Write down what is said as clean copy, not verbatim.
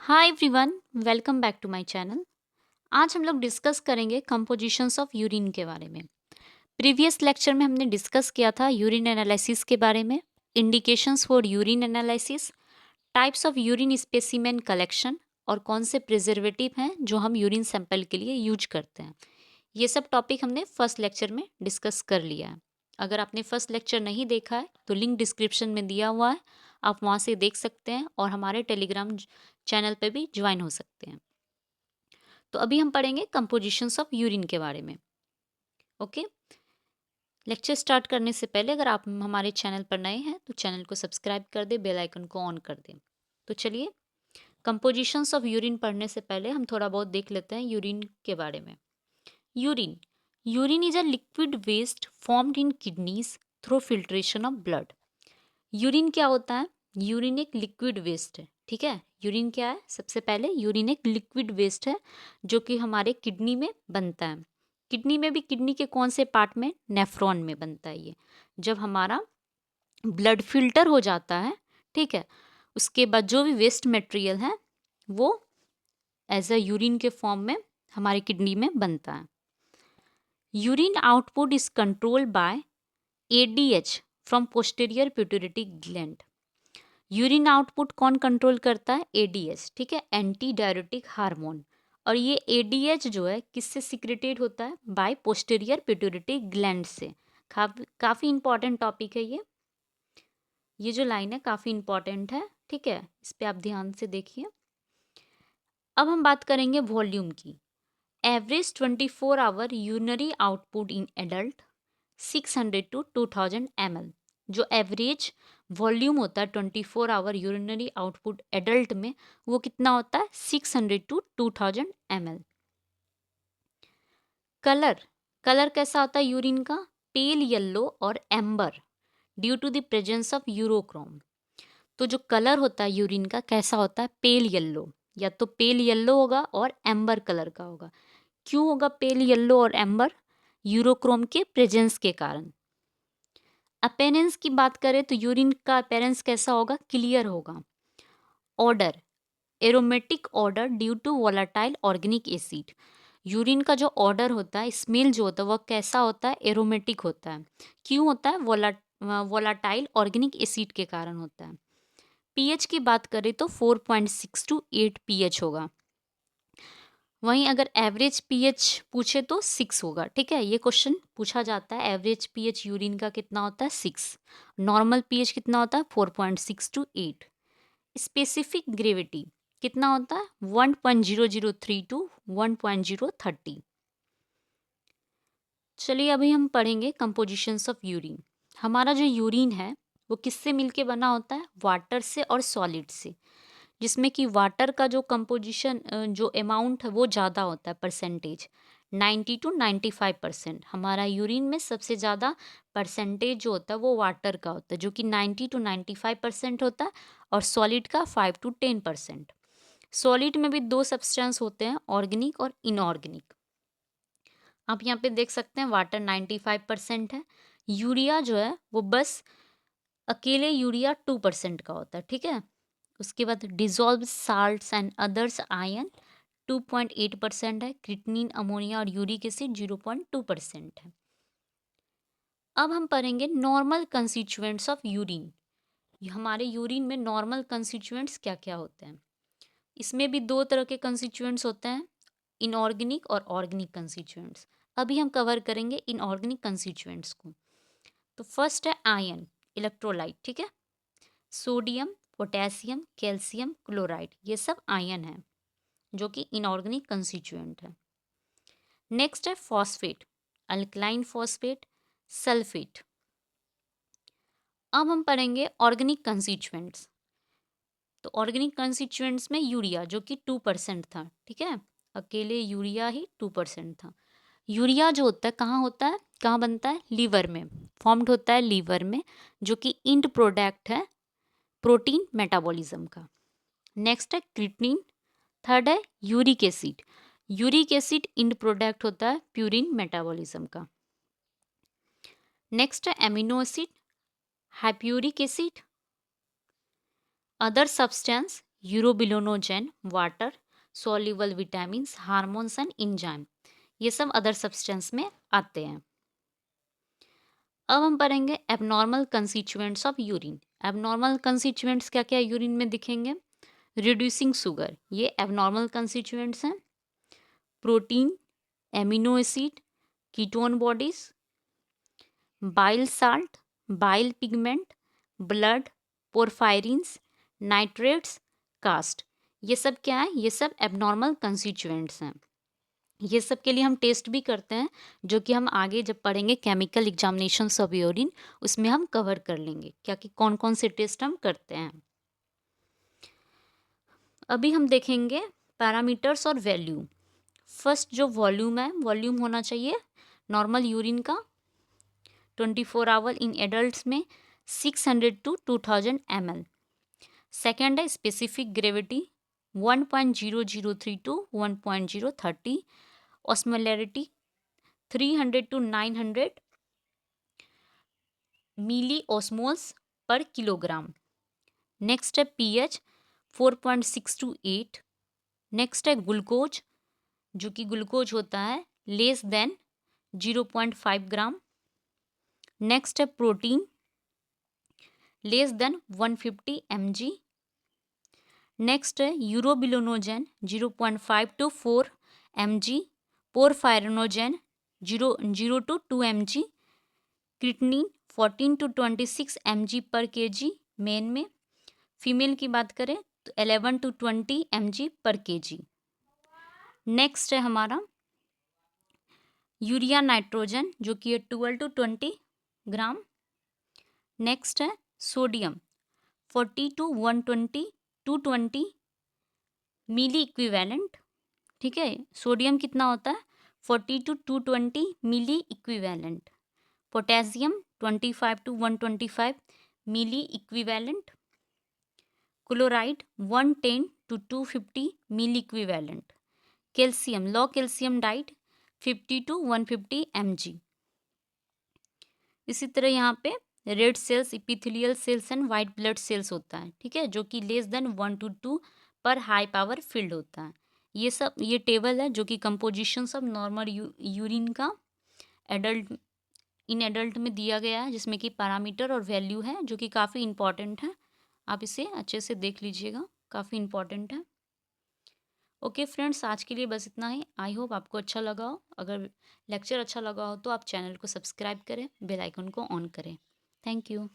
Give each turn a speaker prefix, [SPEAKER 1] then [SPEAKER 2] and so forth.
[SPEAKER 1] Hi everyone, welcome back to my channel. आज हम लोग डिस्कस करेंगे कंपोजिशंस ऑफ यूरिन के बारे में। प्रीवियस लेक्चर में हमने डिस्कस किया था यूरिन एनालिसिस के बारे में, indications for urine analysis, types of urine specimen collection और कौन से प्रिजर्वेटिव हैं जो हम यूरिन सैंपल के लिए यूज करते हैं। ये सब टॉपिक हमने फर्स्ट लेक्चर में डिस्कस कर लिया है। अगर आपने फर्स्ट लेक्चर नहीं देखा है तो लिंक डिस्क्रिप्शन में दिया हुआ है, आप वहाँ से देख सकते हैं और हमारे टेलीग्राम चैनल पे भी ज्वाइन हो सकते हैं। तो अभी हम पढ़ेंगे कंपोजिशंस ऑफ यूरिन के बारे में। ओके, लेक्चर स्टार्ट करने से पहले अगर आप हमारे चैनल पर नए हैं तो चैनल को सब्सक्राइब कर दें, बेल आइकन को ऑन कर दें। तो चलिए, कंपोजिशंस ऑफ यूरिन पढ़ने से पहले हम थोड़ा बहुत देख लेते हैं यूरिन के बारे में। Urine urine is a liquid waste formed in kidneys through filtration of blood. Urine क्या होता है? यूरिन एक लिक्विड वेस्ट है। ठीक है, यूरिन क्या है? सबसे पहले यूरिन एक लिक्विड वेस्ट है जो कि हमारे किडनी में बनता है। किडनी में भी किडनी के कौन से पार्ट में? नेफ्रॉन में बनता है ये। जब हमारा ब्लड फिल्टर हो जाता है, ठीक है, उसके बाद जो भी वेस्ट मटेरियल है वो एज अ यूरिन के फॉर्म में हमारे किडनी में बनता है। Urine output is controlled by ADH from posterior pituitary gland. Urine output कौन कंट्रोल करता है? एडीएच। ठीक है, एंटी डायरेटिक हार्मोन। और ये एडीएच जो है किससे सिक्रेटेड होता है? बाय पोस्टीरियर पिट्यूटरी ग्लैंड से। काफ़ी इंपॉर्टेंट टॉपिक है ये जो लाइन है काफ़ी इंपॉर्टेंट है। ठीक है, इस पे आप ध्यान से देखिए। अब हम बात करेंगे वॉल्यूम की। Average 24 hour urinary output in adult 600 to 2000 ml। जो एवरेज वॉल्यूम होता है 24 आवर यूरिनरी आउटपुट एडल्ट में, वो कितना होता है? 600 to 2000 ml। कलर कलर कैसा होता है यूरिन का? पेल येलो और amber due to the presence of urochrome. तो जो कलर होता है यूरिन का कैसा होता है? पेल येलो, या तो पेल येलो होगा और एम्बर कलर का होगा। क्यों होगा पेल येलो और एम्बर? यूरोक्रोम के प्रेजेंस के कारण। अपेरेंस की बात करें तो यूरिन का अपेरेंस कैसा होगा? क्लियर होगा। Odour aromatic odour due to volatile organic acid. Urine का जो ऑर्डर होता है, स्मेल जो होता है, वह कैसा होता है? एरोमेटिक होता है। क्यों होता है? वोलाटाइल ऑर्गेनिक एसिड के कारण होता है। पीएच की बात करें तो 4.6 to 8 पीएच होगा। वहीं अगर एवरेज पीएच पूछे तो 6 होगा। ठीक है, ये क्वेश्चन पूछा जाता है। एवरेज पीएच यूरिन का कितना होता है? 6। नॉर्मल पीएच कितना होता है? 4.6 to 8। स्पेसिफिक ग्रेविटी कितना होता है? 1.003 to 1.030। चलिए अभी हम पढ़ेंगे कंपोजिशंस ऑफ यूरिन। हमारा जो यूरिन है वो किससे मिलके बना होता है? वाटर से और सॉलिड से, जिसमें कि वाटर का जो कंपोजिशन जो अमाउंट है वो ज़्यादा होता है, परसेंटेज 90 to 95%। हमारा यूरिन में सबसे ज़्यादा परसेंटेज जो होता है वो वाटर का होता है, जो कि 90 to 95% होता है, और सॉलिड का 5 to 10%। सॉलिड में भी दो सब्सटेंस होते हैं, ऑर्गेनिक और इनऑर्गेनिक। आप यहाँ पे देख सकते हैं वाटर 95% है। यूरिया जो है वो बस अकेले यूरिया 2% का होता है। ठीक है, उसके बाद dissolve salts and others ion 2.8% है। क्रिटनिन, अमोनिया और यूरिक एसिड 0.2% है। अब हम पढ़ेंगे नॉर्मल कंस्टिट्यूएंट्स ऑफ यूरिन। हमारे यूरिन में नॉर्मल कंस्टिट्यूएंट्स क्या क्या होते हैं? इसमें भी दो तरह के कंस्टिट्यूएंट्स होते हैं, इनऑर्गेनिक और ऑर्गेनिक कंस्टिट्यूएंट्स। अभी हम कवर करेंगे इनऑर्गेनिक कंस्टिट्यूएंट्स को। तो फर्स्ट है आयन, इलेक्ट्रोलाइट। ठीक है, सोडियम, पोटेशियम, कैल्शियम, क्लोराइड, ये सब आयन है जो कि इनऑर्गेनिक कंस्टिट्यूएंट है। नेक्स्ट है फॉस्फेट, अल्कलाइन फॉस्फेट, सल्फेट। अब हम पढ़ेंगे ऑर्गेनिक कंस्टिट्यूएंट्स। तो ऑर्गेनिक कंस्टिट्यूएंट्स में यूरिया जो कि 2% था। ठीक है, अकेले यूरिया ही 2% था। यूरिया जो होता है कहाँ होता है, कहाँ बनता है? लीवर में फॉर्म्ड होता है, लीवर में, जो कि इंड प्रोडक्ट है प्रोटीन मेटाबॉलिज्म का। नेक्स्ट है क्रिटनिन। थर्ड है uric acid. Uric acid end product होता है प्यूरिन मेटाबॉलिज्म का। नेक्स्ट है amino acid, hippuric acid, other substance urobilinogen, water, soluble vitamins, hormones and enzyme, ये सब अदर सब्सटेंस में आते हैं। अब हम पढ़ेंगे abnormal constituents of urine. Abnormal constituents क्या क्या यूरिन में दिखेंगे? रिड्यूसिंग शुगर, ये एबनॉर्मल कंस्टिट्यूएंट्स हैं। Protein, amino acid, ketone bodies, bile salt, bile pigment, blood, porphyrins, nitrates, cast, ये सब क्या है? ये सब एबनॉर्मल कंस्टिट्यूएंट्स हैं। ये सब के लिए हम टेस्ट भी करते हैं, जो कि हम आगे जब पढ़ेंगे केमिकल एग्जामिनेशंस ऑफ यूरिन, उसमें हम कवर कर लेंगे क्या कि कौन कौन से टेस्ट हम करते हैं। अभी हम देखेंगे पैरामीटर्स और वैल्यू। फर्स्ट जो वॉल्यूम है, वॉल्यूम होना चाहिए नॉर्मल यूरिन का 24 आवर इन एडल्ट्स में 600 to 2000 ml। सेकेंड है specific gravity 1.003 to 1.030। Osmolarity 300 to 900 milli osmoles per kilogram. Next है पीएच 4.6 to 8। नेक्स्ट है ग्लूकोज, जो कि ग्लूकोज होता है लेस देन 0.5 ग्राम। नेक्स्ट है protein less than 150 mg। Next है urobilinogen 0.5 to 4 mg। Porphyrinogen 0 to 2 mg। Creatinine 14 to 26 mg per kg men में। Female की बात करें तो 11 to 20 mg per kg। Next है हमारा यूरिया नाइट्रोजन, जो कि है 12 to 20 ग्राम। नेक्स्ट है सोडियम 40 to 120 220 मिली इक्विवेलेंट। ठीक है, सोडियम कितना होता है? 40 to 220 milli equivalent. Potassium 25 to 125 milli equivalent. Chloride 110 to 250 milli equivalent. Calcium, low calcium diet 50 to 150 mg। इसी तरह यहाँ पे red cells, epithelial cells and white blood cells होता है, ठीक है, जो कि लेस देन 1 to 2 पर हाई पावर फील्ड होता है। ये सब ये टेबल है जो कि कंपोजिशन ऑफ नॉर्मल यूरिन का इन एडल्ट में दिया गया है, जिसमें कि पैरामीटर और वैल्यू है, जो कि काफ़ी इंपॉर्टेंट है। आप इसे अच्छे से देख लीजिएगा, काफ़ी इंपॉर्टेंट है। ओके फ्रेंड्स, आज के लिए बस इतना ही। आई होप आपको अच्छा लगा हो। अगर लेक्चर अच्छा लगा हो तो आप चैनल को सब्सक्राइब करें, बेल आइकन को ऑन करें। Thank you.